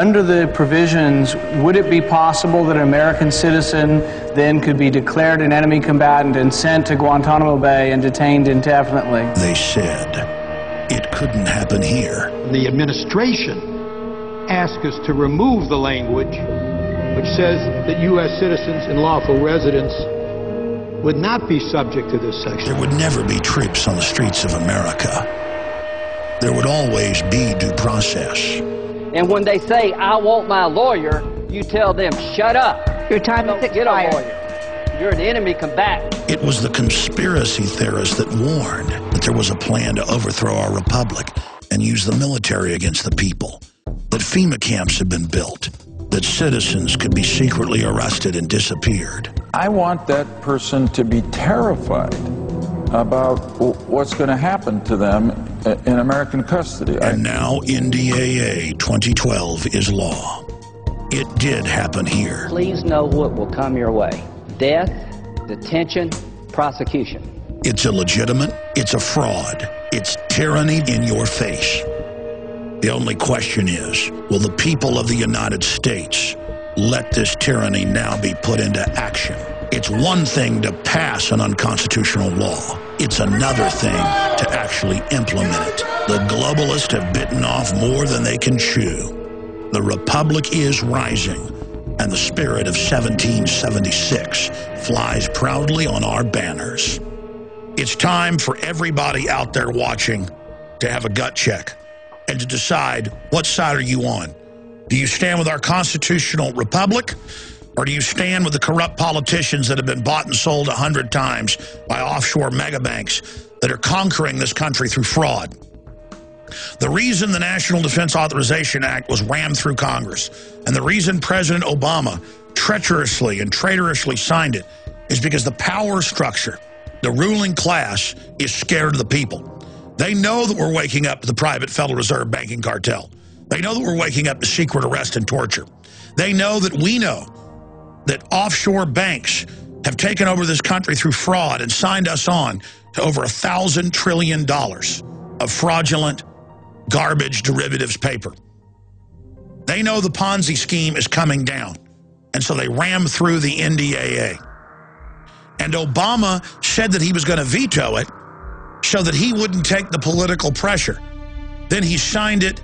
under the provisions, would it be possible that an American citizen then could be declared an enemy combatant and sent to Guantanamo Bay and detained indefinitely? They said it couldn't happen here. The administration asked us to remove the language which says that U.S. citizens and lawful residents would not be subject to this section. There would never be troops on the streets of America. There would always be due process. And when they say, I want my lawyer, you tell them, shut up. Your time is expired. Get a lawyer. You're an enemy combatant. It was the conspiracy theorists that warned that there was a plan to overthrow our republic and use the military against the people, that FEMA camps had been built, that citizens could be secretly arrested and disappeared. I want that person to be terrified about what's going to happen to them in American custody. And now NDAA 2012 is law. It did happen here. Please know what will come your way. Death, detention, prosecution. It's illegitimate. It's a fraud. It's tyranny in your face. The only question is, will the people of the United States let this tyranny now be put into action? It's one thing to pass an unconstitutional law. It's another thing to actually implement it. The globalists have bitten off more than they can chew. The Republic is rising, and the spirit of 1776 flies proudly on our banners. It's time for everybody out there watching to have a gut check and to decide, what side are you on? Do you stand with our constitutional republic, or do you stand with the corrupt politicians that have been bought and sold 100 times by offshore megabanks that are conquering this country through fraud? The reason the National Defense Authorization Act was rammed through Congress, and the reason President Obama treacherously and traitorously signed it, is because the power structure, the ruling class, is scared of the people. They know that we're waking up to the private Federal Reserve banking cartel. They know that we're waking up to secret arrest and torture. They know that we know that offshore banks have taken over this country through fraud and signed us on to over $1,000 trillion of fraudulent garbage derivatives paper. They know the Ponzi scheme is coming down, and so they ram through the NDAA. And Obama said that he was going to veto it so that he wouldn't take the political pressure. Then he signed it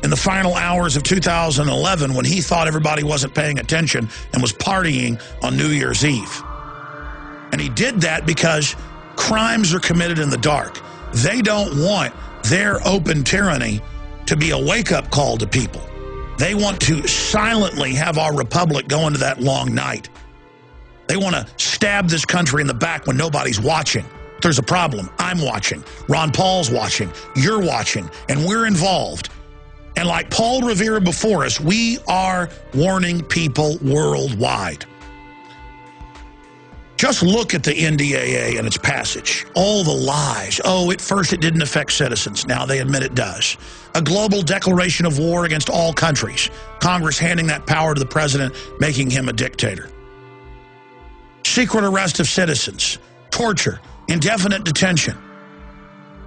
in the final hours of 2011 when he thought everybody wasn't paying attention and was partying on New Year's Eve. And he did that because crimes are committed in the dark. They don't want their open tyranny to be a wake-up call to people. They want to silently have our republic go into that long night. They want to stab this country in the back when nobody's watching. There's a problem. I'm watching. Ron Paul's watching. You're watching. And we're involved. And like Paul Revere before us, we are warning people worldwide. Just look at the NDAA and its passage. All the lies. Oh, at first it didn't affect citizens. Now they admit it does. A global declaration of war against all countries. Congress handing that power to the president, making him a dictator. Secret arrest of citizens. Torture. Indefinite detention.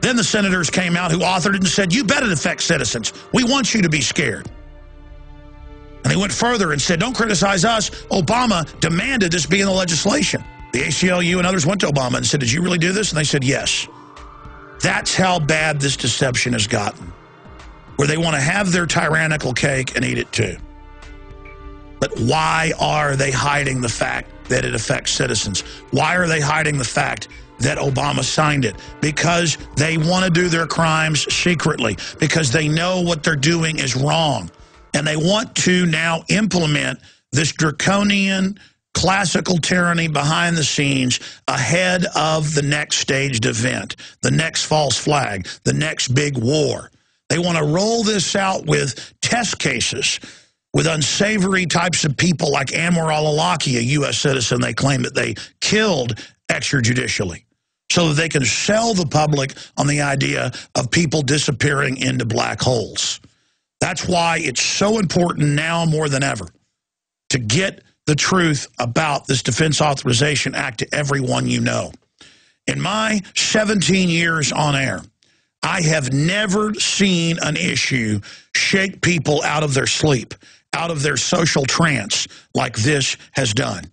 Then the senators came out who authored it and said, you bet it affects citizens. We want you to be scared. And they went further and said, don't criticize us. Obama demanded this be in the legislation. The ACLU and others went to Obama and said, did you really do this? And they said, yes. That's how bad this deception has gotten, where they want to have their tyrannical cake and eat it too. But why are they hiding the fact that it affects citizens? Why are they hiding the fact that Obama signed it? Because they want to do their crimes secretly, because they know what they're doing is wrong. And they want to now implement this draconian, classical tyranny behind the scenes ahead of the next staged event, the next false flag, the next big war. They want to roll this out with test cases with unsavory types of people like Anwar al-Awlaki, a U.S. citizen they claim that they killed extrajudicially, so that they can sell the public on the idea of people disappearing into black holes. That's why it's so important now more than ever to get the truth about this Defense Authorization Act to everyone you know. In my 17 years on air, I have never seen an issue shake people out of their sleep, out of their social trance like this has done.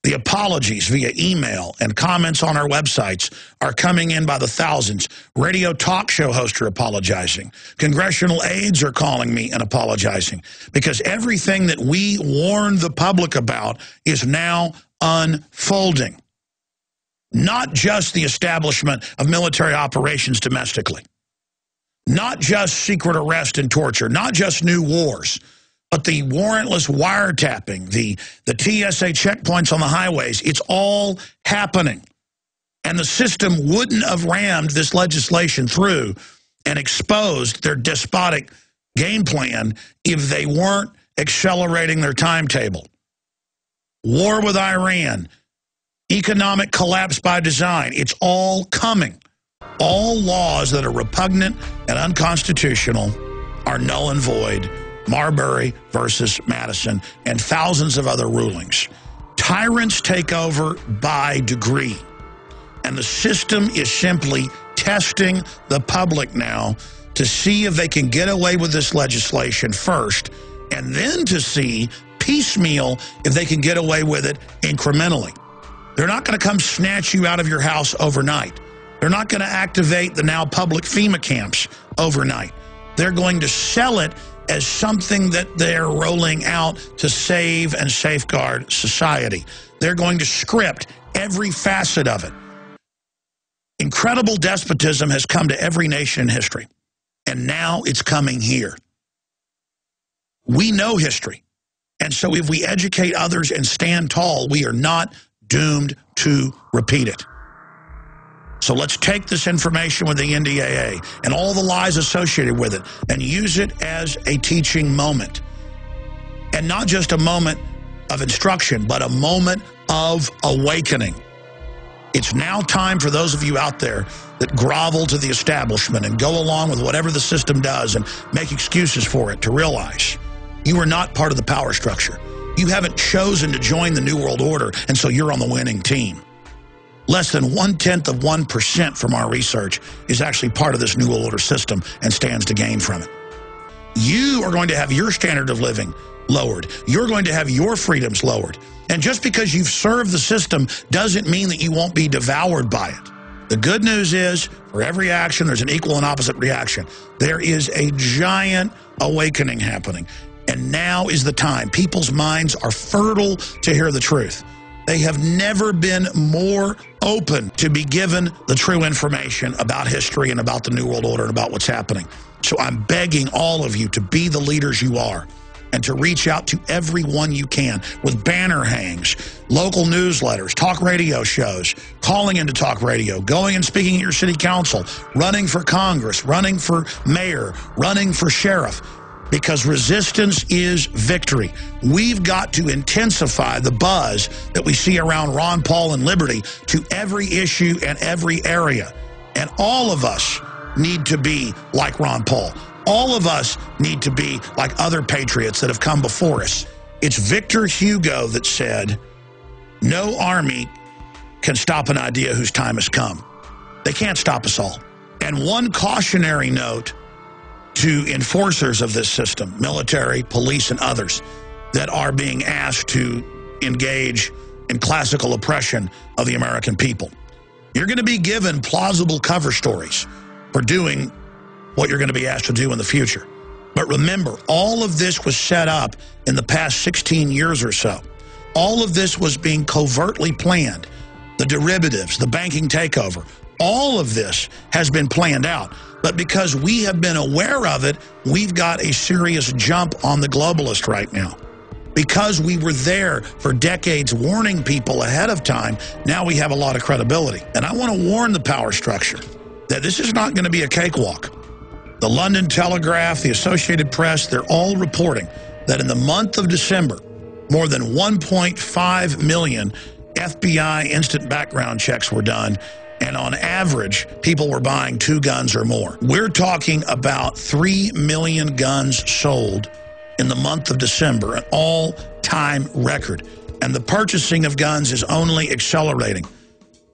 The apologies via email and comments on our websites are coming in by the thousands. Radio talk show hosts are apologizing. Congressional aides are calling me and apologizing because everything that we warned the public about is now unfolding. Not just the establishment of military operations domestically. Not just secret arrest and torture. Not just new wars. But the warrantless wiretapping, the TSA checkpoints on the highways, it's all happening. And the system wouldn't have rammed this legislation through and exposed their despotic game plan if they weren't accelerating their timetable. War with Iran, economic collapse by design, it's all coming. All laws that are repugnant and unconstitutional are null and void. Marbury versus Madison, and thousands of other rulings. Tyrants take over by degree. And the system is simply testing the public now to see if they can get away with this legislation first, and then to see piecemeal if they can get away with it incrementally. They're not going to come snatch you out of your house overnight. They're not going to activate the now public FEMA camps overnight. They're going to sell it as something that they're rolling out to save and safeguard society. They're going to script every facet of it. Incredible despotism has come to every nation in history, and now it's coming here. We know history, and so if we educate others and stand tall, we are not doomed to repeat it. So let's take this information with the NDAA and all the lies associated with it and use it as a teaching moment. And not just a moment of instruction, but a moment of awakening. It's now time for those of you out there that grovel to the establishment and go along with whatever the system does and make excuses for it to realize you are not part of the power structure. You haven't chosen to join the New World Order, and so you're on the winning team. Less than 0.1% from our research is actually part of this New World Order system and stands to gain from it. You are going to have your standard of living lowered. You're going to have your freedoms lowered. And just because you've served the system doesn't mean that you won't be devoured by it. The good news is, for every action, there's an equal and opposite reaction. There is a giant awakening happening. And now is the time. People's minds are fertile to hear the truth. They have never been more open to be given the true information about history and about the New World Order and about what's happening. So I'm begging all of you to be the leaders you are and to reach out to everyone you can with banner hangs, local newsletters, talk radio shows, calling into talk radio, going and speaking at your city council, running for Congress, running for mayor, running for sheriff. Because resistance is victory. We've got to intensify the buzz that we see around Ron Paul and liberty to every issue and every area. And all of us need to be like Ron Paul. All of us need to be like other patriots that have come before us. It's Victor Hugo that said, no army can stop an idea whose time has come. They can't stop us all. And one cautionary note to enforcers of this system, military, police, and others that are being asked to engage in classical oppression of the American people. You're going to be given plausible cover stories for doing what you're going to be asked to do in the future. But remember, all of this was set up in the past 16 years or so. All of this was being covertly planned. The derivatives, the banking takeover, all of this has been planned out. But because we have been aware of it, we've got a serious jump on the globalist right now. Because we were there for decades warning people ahead of time, now we have a lot of credibility. And I want to warn the power structure that this is not going to be a cakewalk. The London Telegraph, the Associated Press, they're all reporting that in the month of December, more than 1.5 million FBI instant background checks were done. And on average, people were buying 2 guns or more. We're talking about 3 million guns sold in the month of December, an all-time record. And the purchasing of guns is only accelerating.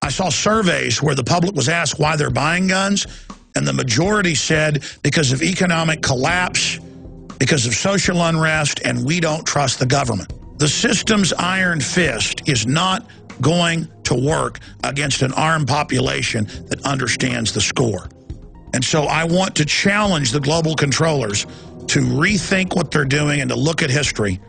I saw surveys where the public was asked why they're buying guns. And the majority said because of economic collapse, because of social unrest, and we don't trust the government. The system's iron fist is not going to work against an armed population that understands the score. And so I want to challenge the global controllers to rethink what they're doing and to look at history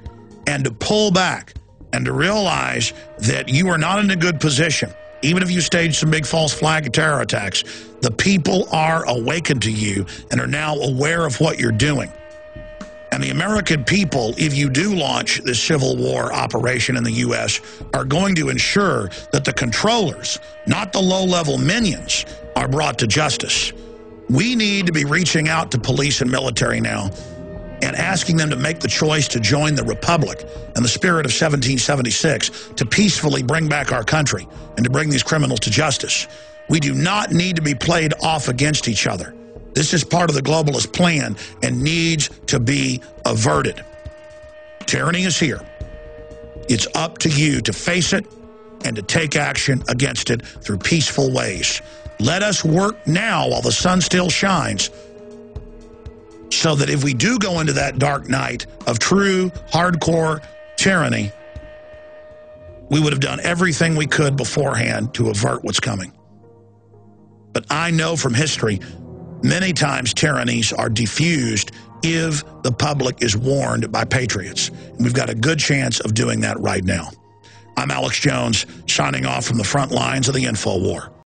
and to pull back and to realize that you are not in a good position. Even if you staged some big false flag terror attacks, the people are awakened to you and are now aware of what you're doing. And the American people, if you do launch this civil war operation in the U.S., are going to ensure that the controllers, not the low-level minions, are brought to justice. We need to be reaching out to police and military now and asking them to make the choice to join the Republic and the spirit of 1776 to peacefully bring back our country and to bring these criminals to justice. We do not need to be played off against each other. This is part of the globalist plan and needs to be averted. Tyranny is here. It's up to you to face it and to take action against it through peaceful ways. Let us work now while the sun still shines, so that if we do go into that dark night of true, hardcore tyranny, we would have done everything we could beforehand to avert what's coming. But I know from history, many times tyrannies are diffused if the public is warned by patriots. And we've got a good chance of doing that right now. I'm Alex Jones, signing off from the front lines of the info war.